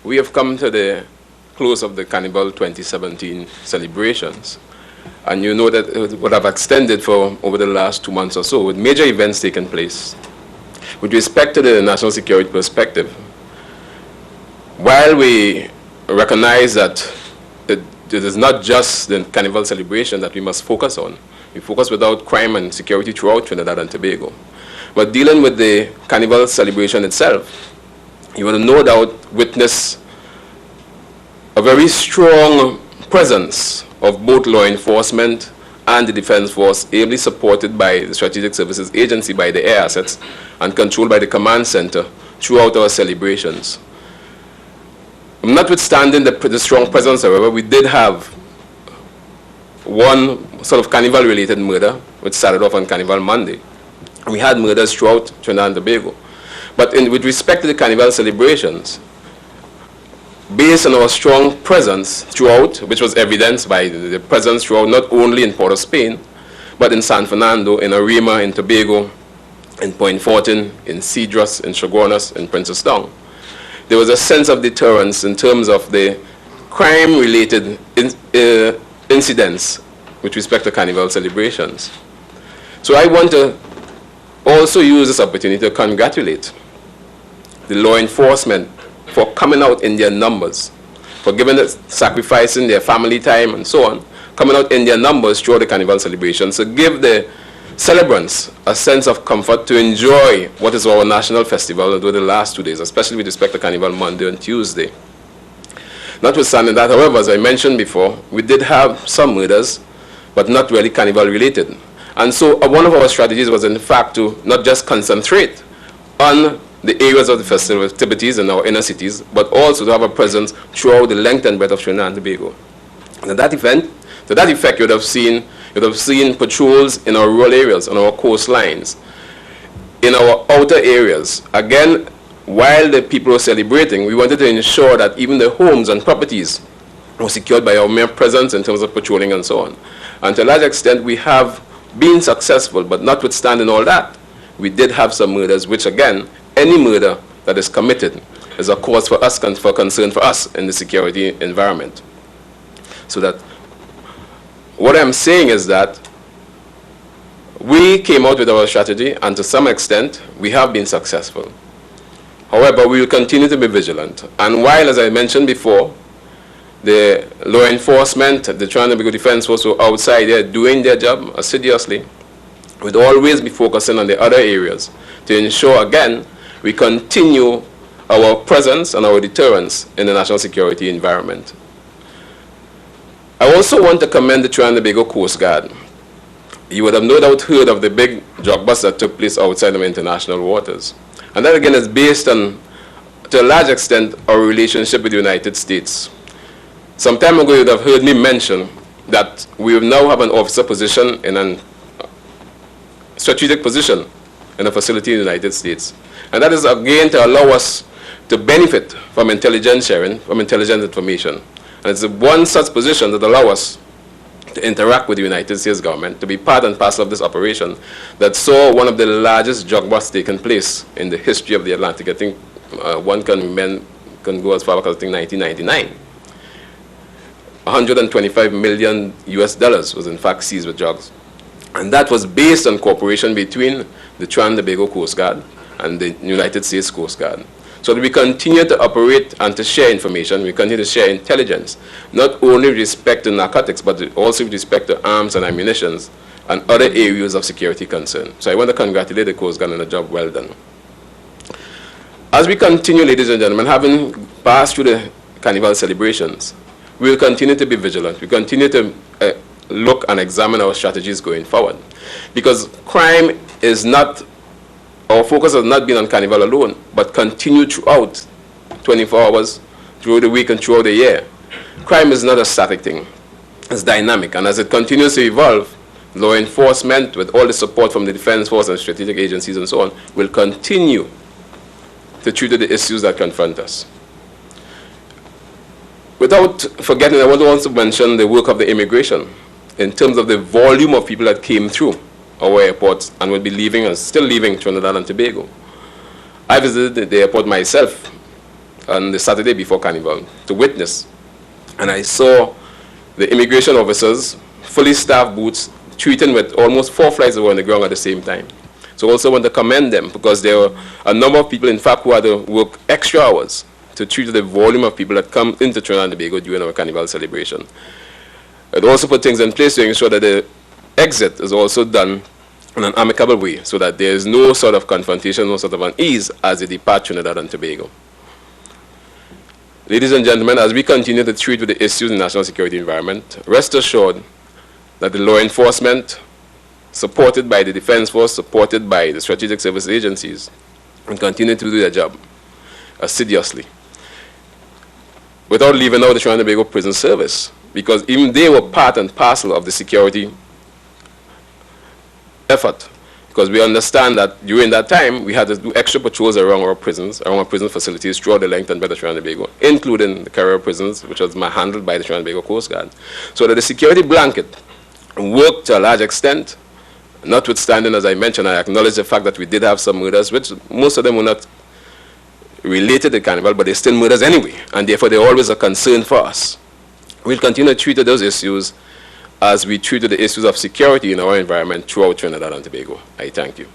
we have come to the close of the Carnival 2017 celebrations. And you know that it would have extended for over the last 2 months or so, with major events taking place. With respect to the national security perspective, while we recognize that it is not just the Carnival celebration that we must focus on, we focus without crime and security throughout Trinidad and Tobago. But dealing with the Carnival celebration itself, you will no doubt witness a very strong presence of both law enforcement and the Defense Force, ably supported by the Strategic Services Agency, by the air assets, and controlled by the command center throughout our celebrations. Notwithstanding the strong presence, however, we did have one sort of Carnival-related murder, which started off on Carnival Monday. We had murders throughout Trinidad and Tobago. But with respect to the Carnival celebrations, based on our strong presence throughout, which was evidenced by the presence throughout not only in Port of Spain, but in San Fernando, in Arima, in Tobago, in Point Fortin, in Cedros, in Chaguanas, in Princess Down, there was a sense of deterrence in terms of the crime-related incidents with respect to Carnival celebrations. So I want to also use this opportunity to congratulate the law enforcement for coming out in their numbers, for sacrificing their family time and so on, coming out in their numbers throughout the Carnival celebrations to give the celebrants a sense of comfort to enjoy what is our national festival over the last 2 days, especially with respect to Carnival Monday and Tuesday. Notwithstanding that, however, as I mentioned before, we did have some murders, but not really Carnival related. And so one of our strategies was in fact to not just concentrate on the areas of the festivities in our inner cities, but also to have a presence throughout the length and breadth of Trinidad and Tobago. And to that effect, you would have seen patrols in our rural areas, on our coastlines, in our outer areas. Again, while the people were celebrating, we wanted to ensure that even the homes and properties were secured by our mere presence in terms of patrolling and so on. And to a large extent, we have been successful, but notwithstanding all that, we did have some murders, which again, any murder that is committed is a cause for us, for concern for us in the security environment. So that what I'm saying is that we came out with our strategy, and to some extent, we have been successful. However, we will continue to be vigilant. And while, as I mentioned before, the law enforcement, the Trinidad and Tobago Defense Force were outside there doing their job assiduously, we'd always be focusing on the other areas to ensure, again, we continue our presence and our deterrence in the national security environment. I also want to commend the Trinidad and Tobago Coast Guard. You would have no doubt heard of the big drug bust that took place outside of international waters. And that again is based on, to a large extent, our relationship with the United States. Some time ago, you would have heard me mention that we now have an officer position in a strategic position in a facility in the United States. And that is again to allow us to benefit from intelligence sharing, from intelligence information. And it's one such position that allows us to interact with the United States government, to be part and parcel of this operation that saw one of the largest drug busts taking place in the history of the Atlantic. I think one can go as far back as I think 1999. 125 million US dollars was in fact seized with drugs. And that was based on cooperation between the Trinidad and Tobago Coast Guard and the United States Coast Guard. So that we continue to operate and to share information, we continue to share intelligence, not only with respect to narcotics, but also with respect to arms and ammunition and other areas of security concern. So I want to congratulate the Coast Guard on a job well done. As we continue, ladies and gentlemen, having passed through the Carnival celebrations, we will continue to be vigilant. We continue to look and examine our strategies going forward. Because crime is not, our focus has not been on Carnival alone, but continue throughout 24 hours, through the week and throughout the year. Crime is not a static thing. It's dynamic. And as it continues to evolve, law enforcement, with all the support from the Defense Force and strategic agencies and so on, will continue to treat the issues that confront us. Without forgetting, I want to also mention the work of the immigration in terms of the volume of people that came through our airports and will be leaving and still leaving Trinidad and Tobago. I visited the airport myself on the Saturday before Carnival to witness. And I saw the immigration officers, fully staffed booths, treating with almost 4 flights over on the ground at the same time. So also want to commend them, because there were a number of people, in fact, who had to work extra hours to treat the volume of people that come into Trinidad and Tobago during our Carnival celebration. It also put things in place to ensure that the exit is also done in an amicable way, so that there is no sort of confrontation, no sort of unease as they depart Trinidad and Tobago. Ladies and gentlemen, as we continue to treat with the issues in the national security environment, rest assured that the law enforcement, supported by the Defense Force, supported by the strategic service agencies, will continue to do their job assiduously, without leaving out the Trinidad and Tobago Prison Service, because even they were part and parcel of the security effort. Because we understand that during that time, we had to do extra patrols around our prisons, around our prison facilities throughout the length and breadth of Trinidad and Tobago, including the carrier prisons, which was handled by the Trinidad and Tobago Coast Guard. So that the security blanket worked to a large extent, notwithstanding, as I mentioned, I acknowledge the fact that we did have some murders, which most of them were not related to Carnival, but they're still murders anyway, and therefore they're always a concern for us. We'll continue to treat those issues as we treated the issues of security in our environment throughout Trinidad and Tobago. I thank you.